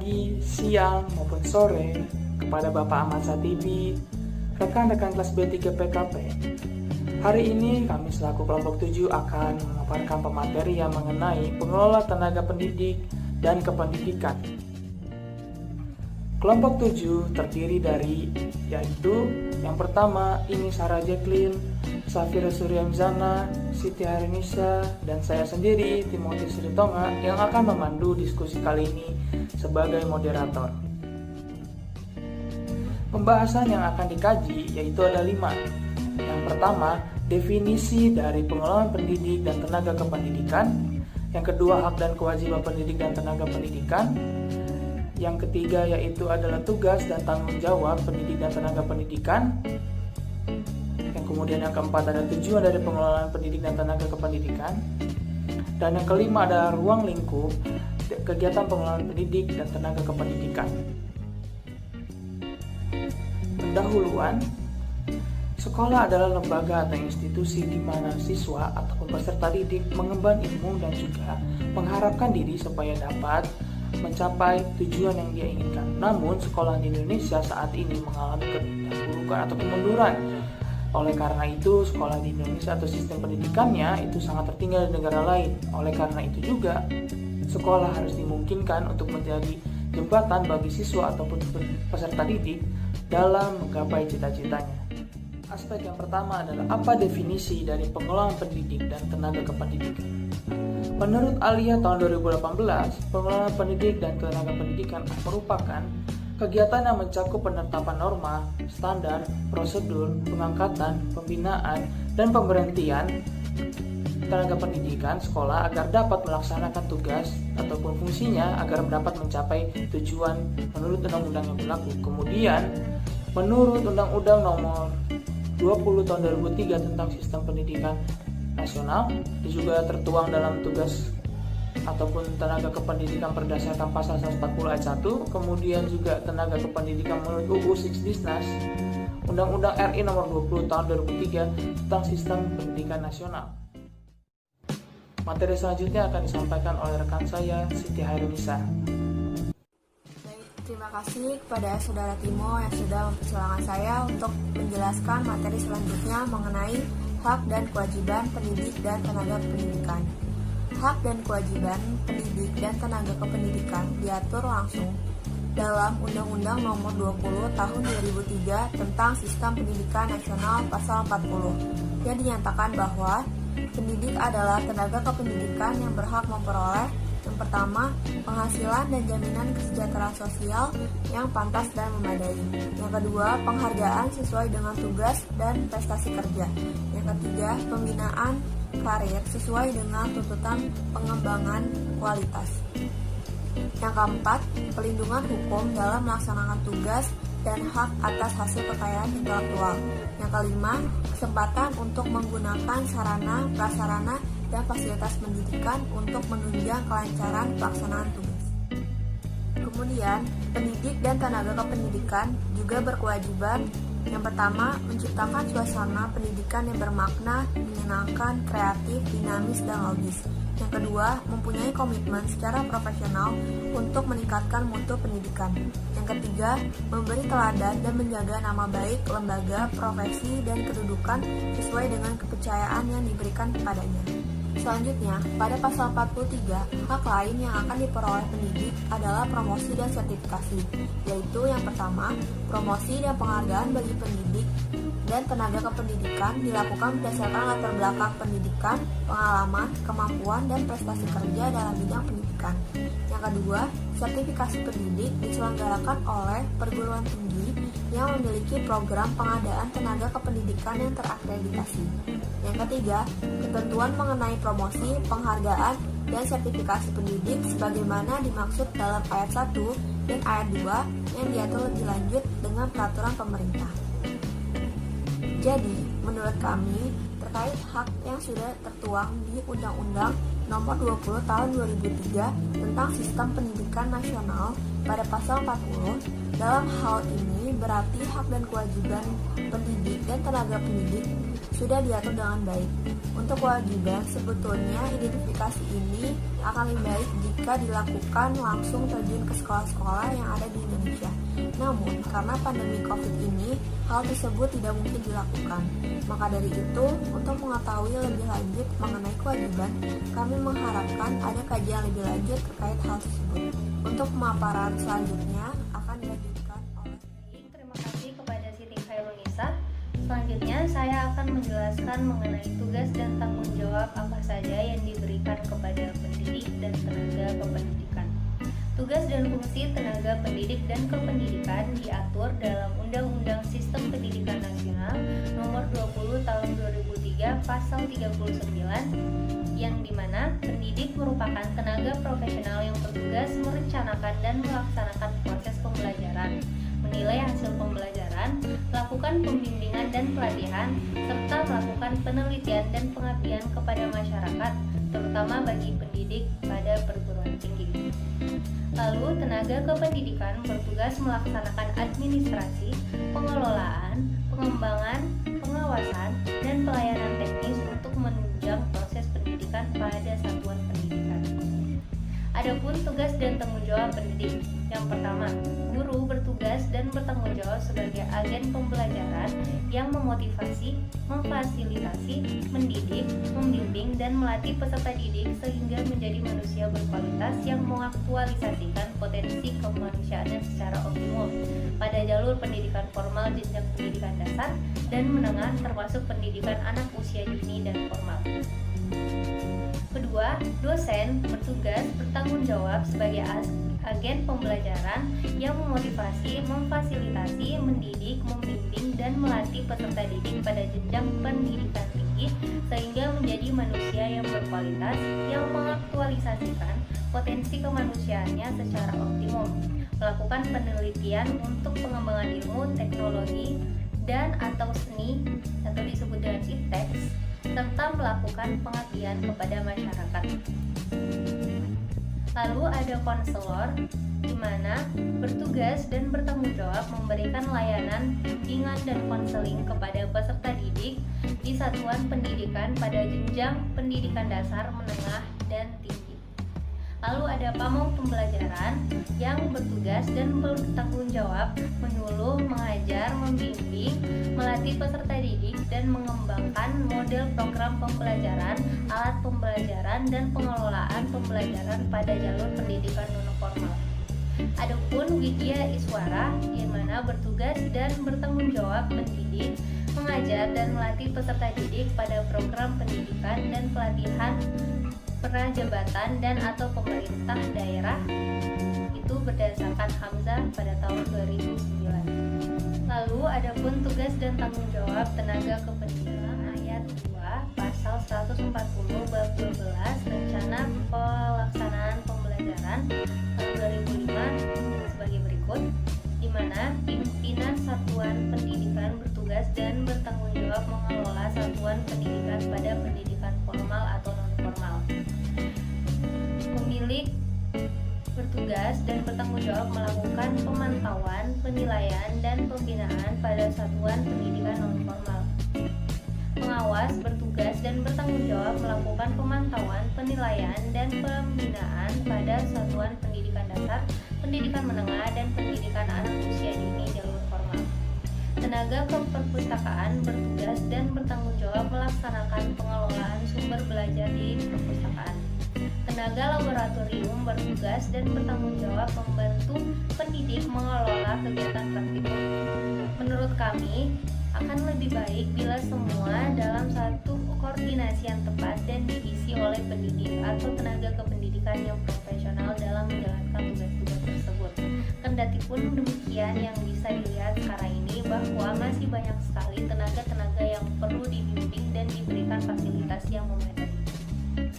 pagi, siang, maupun sore kepada Bapak Ahmad Satibi, rekan-rekan kelas B3 PKP. Hari ini kami selaku kelompok 7 akan memaparkan pemateri yang mengenai pengelola tenaga pendidik dan kependidikan. Kelompok 7 terdiri dari yaitu yang pertama ini Sarah Jacqueline, Safira Suryamzana, Siti Harinisa, dan saya sendiri Timotius Ritonga yang akan memandu diskusi kali ini sebagai moderator. Pembahasan yang akan dikaji yaitu ada 5. Yang pertama, definisi dari pengelolaan pendidik dan tenaga kependidikan. Yang kedua, hak dan kewajiban pendidik dan tenaga pendidikan. Yang ketiga yaitu adalah tugas dan tanggung jawab pendidik dan tenaga pendidikan. Yang kemudian yang keempat ada tujuan dari pengelolaan pendidik dan tenaga kependidikan. Dan yang kelima ada ruang lingkup kegiatan pengelolaan pendidik dan tenaga kependidikan. Pendahuluan, sekolah adalah lembaga atau institusi di mana siswa ataupun peserta didik mengemban ilmu dan juga mengharapkan diri supaya dapat mencapai tujuan yang dia inginkan. Namun, sekolah di Indonesia saat ini mengalami keterpurukan atau kemunduran. Oleh karena itu, sekolah di Indonesia atau sistem pendidikannya itu sangat tertinggal di negara lain. Oleh karena itu juga, sekolah harus dimungkinkan untuk menjadi jembatan bagi siswa ataupun peserta didik dalam menggapai cita-citanya. Aspek yang pertama adalah apa definisi dari pengelolaan pendidik dan tenaga kependidikan. Menurut Alia tahun 2018, pengelolaan pendidik dan tenaga pendidikan merupakan kegiatan yang mencakup penetapan norma, standar, prosedur, pengangkatan, pembinaan, dan pemberhentian tenaga pendidikan sekolah agar dapat melaksanakan tugas ataupun fungsinya agar dapat mencapai tujuan menurut undang-undang yang berlaku. Kemudian, menurut Undang-Undang Nomor 20 tahun 2003 tentang Sistem Pendidikan Nasional, itu juga tertuang dalam tugas ataupun tenaga kependidikan berdasarkan pasal 140 ayat 1, kemudian juga tenaga kependidikan menurut UU 6 Disnas, Undang-Undang RI nomor 20 tahun 2003 tentang Sistem Pendidikan Nasional. Materi selanjutnya akan disampaikan oleh rekan saya, Siti Harinisa. Terima kasih kepada Saudara Timo yang sudah mempersilahkan saya untuk menjelaskan materi selanjutnya mengenai hak dan kewajiban pendidik dan tenaga pendidikan. Hak dan kewajiban pendidik dan tenaga kependidikan diatur langsung dalam Undang-Undang Nomor 20 Tahun 2003 tentang Sistem Pendidikan Nasional Pasal 40 yang dinyatakan bahwa pendidik adalah tenaga kependidikan yang berhak memperoleh yang pertama, penghasilan dan jaminan kesejahteraan sosial yang pantas dan memadai. Yang kedua, penghargaan sesuai dengan tugas dan prestasi kerja. Yang ketiga, pembinaan karir sesuai dengan tuntutan pengembangan kualitas. Yang keempat, pelindungan hukum dalam melaksanakan tugas dan hak atas hasil kekayaan intelektual. Yang kelima, kesempatan untuk menggunakan sarana, prasarana, dan fasilitas pendidikan untuk menunjang kelancaran pelaksanaan tugas. Kemudian, pendidik dan tenaga kependidikan juga berkewajiban yang pertama, menciptakan suasana pendidikan yang bermakna, menyenangkan, kreatif, dinamis, dan logis. Yang kedua, mempunyai komitmen secara profesional untuk meningkatkan mutu pendidikan. Yang ketiga, memberi teladan dan menjaga nama baik lembaga, profesi, dan kedudukan sesuai dengan kepercayaan yang diberikan kepadanya. Selanjutnya, pada pasal 43, hak lain yang akan diperoleh pendidik adalah promosi dan sertifikasi, yaitu yang pertama, promosi dan penghargaan bagi pendidik dan tenaga kependidikan dilakukan berdasarkan latar belakang pendidikan, pengalaman, kemampuan, dan prestasi kerja dalam bidang pendidikan. Yang kedua, sertifikasi pendidik diselenggarakan oleh perguruan tinggi yang memiliki program pengadaan tenaga kependidikan yang terakreditasi. Yang ketiga, ketentuan mengenai promosi, penghargaan, dan sertifikasi pendidik sebagaimana dimaksud dalam ayat 1 dan ayat 2 yang diatur lebih lanjut dengan peraturan pemerintah. Jadi, menurut kami, terkait hak yang sudah tertuang di Undang-Undang Nomor 20 Tahun 2003 tentang Sistem Pendidikan Nasional pada pasal 40, dalam hal ini berarti hak dan kewajiban pendidik dan tenaga pendidik sudah diatur dengan baik. Untuk kewajiban, sebetulnya identifikasi ini akan lebih baik jika dilakukan langsung terjun ke sekolah-sekolah yang ada di Indonesia. Namun, karena pandemi COVID ini, hal tersebut tidak mungkin dilakukan. Maka dari itu, untuk mengetahui lebih lanjut mengenai kewajiban, kami mengharapkan ada kajian lebih lanjut terkait hal tersebut. Untuk pemaparan selanjutnya akan dilanjutkan oleh... Terima kasih kepada Siti Khairunisa. Selanjutnya, saya akan menjelaskan mengenai tugas dan tanggung jawab apa saja yang diberikan kepada pendidik dan tenaga kependidikan. Tugas dan fungsi tenaga pendidik dan kependidikan diatur dalam Undang-Undang Sistem Pendidikan Nasional Nomor 20 Tahun 2003 Pasal 39, yang dimana pendidik merupakan tenaga profesional yang bertugas merencanakan dan melaksanakan proses pembelajaran, menilai hasil pembelajaran, melakukan pembimbingan dan pelatihan, serta melakukan penelitian dan pengabdian kepada masyarakat, terutama bagi pendidik pada perguruan tinggi. Lalu, tenaga kependidikan bertugas melaksanakan administrasi, pengelolaan, pengembangan, pengawasan, dan pelayanan teknis untuk menunjang proses pendidikan pada satuan pendidikan. Adapun tugas dan tanggung jawab pendidik. Yang pertama, guru bertugas dan bertanggung jawab sebagai agen pembelajaran yang memotivasi, memfasilitasi, mendidik, membimbing, dan melatih peserta didik sehingga menjadi manusia berkualitas yang mengaktualisasikan potensi kemanusiaannya secara optimum pada jalur pendidikan formal, jenjang pendidikan dasar, dan menengah, termasuk pendidikan anak usia dini dan formal. Kedua, dosen bertugas bertanggung jawab sebagai agen pembelajaran yang memotivasi, memfasilitasi, mendidik, membimbing, dan melatih peserta didik pada jenjang pendidikan tinggi sehingga menjadi manusia yang berkualitas yang mengaktualisasikan potensi kemanusiaannya secara optimum, melakukan penelitian untuk pengembangan ilmu, teknologi, dan atau seni atau disebut dengan iptek, serta melakukan pengabdian kepada masyarakat. Lalu ada konselor, di mana bertugas dan bertanggung jawab memberikan layanan bimbingan dan konseling kepada peserta didik di satuan pendidikan pada jenjang pendidikan dasar, menengah, dan tinggi. Lalu ada pamong pembelajaran yang bertugas dan bertanggung jawab menyuluh, mengajar, membimbing, melatih peserta didik, dan mengembangkan model program pembelajaran, alat pembelajaran, dan pengelolaan pembelajaran pada jalur pendidikan non-formal. Adapun Widya Iswara, di mana bertugas dan bertanggung jawab mendidik, mengajar, dan melatih peserta didik pada program pendidikan dan pelatihan pernah jabatan dan atau pemerintah daerah itu berdasarkan Hamzah pada tahun 2009. Lalu adapun tugas dan tanggung jawab tenaga kependidikan ayat 2 pasal 140 bab 12 rencana pelaksanaan pembelajaran tahun 2005 sebagai berikut, di mana pimpinan satuan pendidikan bertugas dan bertanggung jawab mengelola satuan pendidikan pada pendidikan formal atau non-formal. Pemilik bertugas dan bertanggung jawab melakukan pemantauan, penilaian, dan pembinaan pada satuan pendidikan non-formal. Pengawas bertugas dan bertanggung jawab melakukan pemantauan, penilaian, dan pembinaan pada satuan pendidikan dasar, pendidikan menengah, dan pendidikan anak usia dini jalur formal. Tenaga keperpustakaan bertugas dan bertanggung jawab melaksanakan pengelolaan sumber belajar di perpustakaan. Tenaga laboratorium bertugas dan bertanggung jawab membantu pendidik mengelola kegiatan praktikum. Menurut kami, akan lebih baik bila semua dalam satu koordinasi yang tepat dan diisi oleh pendidik atau tenaga kependidikan yang profesional dalam menjalankan tugas-tugas tersebut. Kendatipun demikian, yang bisa dilihat sekarang ini bahwa masih banyak sekali tenaga-tenaga yang perlu dibimbing dan diberikan fasilitas yang memadai.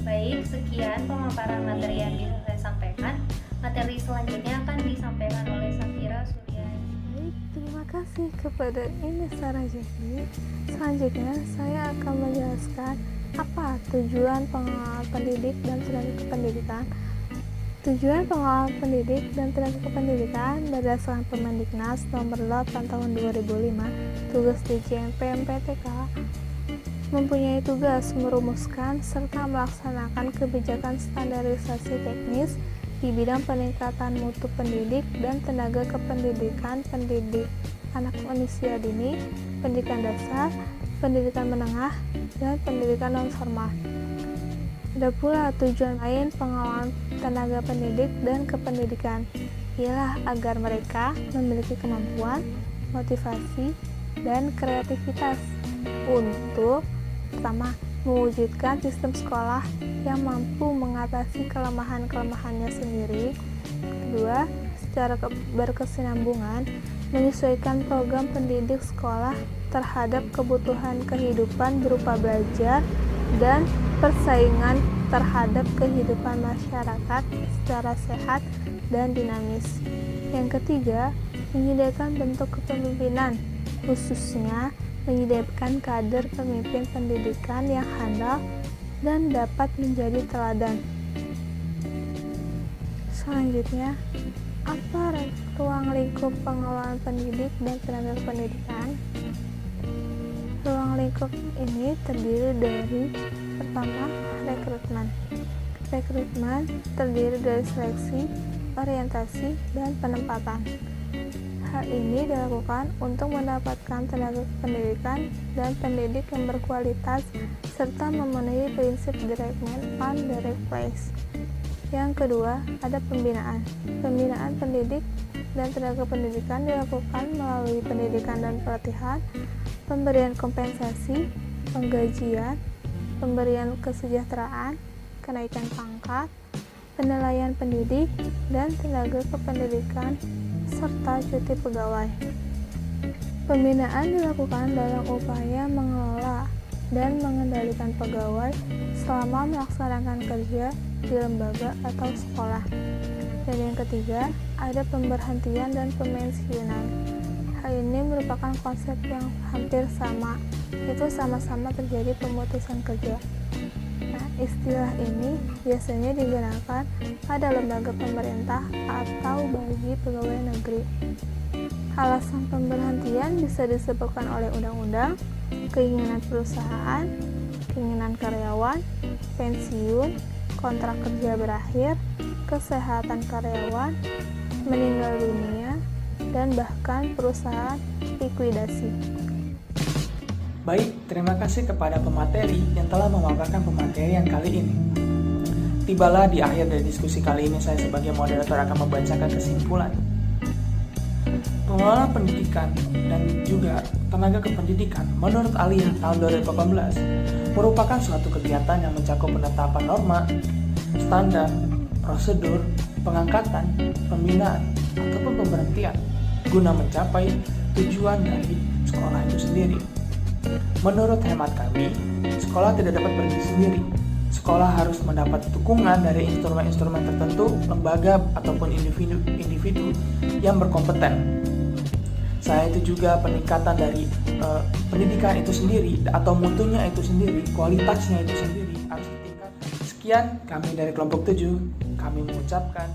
Baik, sekian pemaparan materi yang bisa saya sampaikan. Materi selanjutnya akan disampaikan oleh Safira Suryani. Baik, terima kasih kepada Ines Sarajeki. Selanjutnya, saya akan menjelaskan apa tujuan pengelolaan pendidik dan tenaga kependidikan. Tujuan pengelolaan pendidik dan tenaga kependidikan berdasarkan Permendiknas Nomor 8 Tahun 2005, Tugas Dirjen PMPTK mempunyai tugas merumuskan serta melaksanakan kebijakan standarisasi teknis di bidang peningkatan mutu pendidik dan tenaga kependidikan pendidik anak usia dini, pendidikan dasar, pendidikan menengah, dan pendidikan non-formal. Ada pula tujuan lain pengelolaan tenaga pendidik dan kependidikan, ialah agar mereka memiliki kemampuan, motivasi, dan kreativitas untuk pertama, mewujudkan sistem sekolah yang mampu mengatasi kelemahan-kelemahannya sendiri. Kedua, secara berkesinambungan menyesuaikan program pendidik sekolah terhadap kebutuhan kehidupan berupa belajar dan persaingan terhadap kehidupan masyarakat secara sehat dan dinamis. Yang ketiga, menyediakan bentuk kepemimpinan, khususnya menyediakan kader pemimpin pendidikan yang handal dan dapat menjadi teladan. Selanjutnya, apa ruang lingkup pengelolaan pendidik dan tenaga pendidikan? Ruang lingkup ini terdiri dari pertama, rekrutmen. Rekrutmen terdiri dari seleksi, orientasi, dan penempatan. Hal ini dilakukan untuk mendapatkan tenaga pendidikan dan pendidik yang berkualitas serta memenuhi prinsip direct man on direct place. Yang kedua, ada pembinaan. Pembinaan pendidik dan tenaga pendidikan dilakukan melalui pendidikan dan pelatihan, pemberian kompensasi, penggajian, pemberian kesejahteraan, kenaikan pangkat, penilaian pendidik, dan tenaga kependidikan serta cuti pegawai. Pembinaan dilakukan dalam upaya mengelola dan mengendalikan pegawai selama melaksanakan kerja di lembaga atau sekolah. Dan yang ketiga, ada pemberhentian dan pemensiunan. Hal ini merupakan konsep yang hampir sama, itu sama-sama terjadi pemutusan kerja. Nah, istilah ini biasanya digunakan pada lembaga pemerintah atau bagi pegawai negeri. Alasan pemberhentian bisa disebabkan oleh undang-undang, keinginan perusahaan, keinginan karyawan, pensiun, kontrak kerja berakhir, kesehatan karyawan, meninggal dunia, dan bahkan perusahaan likuidasi. Baik, terima kasih kepada pemateri yang telah memaparkan pematerian kali ini. Tibalah di akhir dari diskusi kali ini, saya sebagai moderator akan membacakan kesimpulan. Pengelolaan pendidikan dan juga tenaga kependidikan menurut Alihan tahun 2018 merupakan suatu kegiatan yang mencakup penetapan norma, standar, prosedur, pengangkatan, pembinaan, ataupun pemberhentian guna mencapai tujuan dari sekolah itu sendiri. Menurut hemat kami, sekolah tidak dapat berdiri sendiri. Sekolah harus mendapat dukungan dari instrumen-instrumen tertentu, lembaga ataupun individu yang berkompeten. Selain itu juga peningkatan dari pendidikan itu sendiri atau mutunya itu sendiri, kualitasnya itu sendiri harus ditingkatkan. Sekian kami dari kelompok 7, kami mengucapkan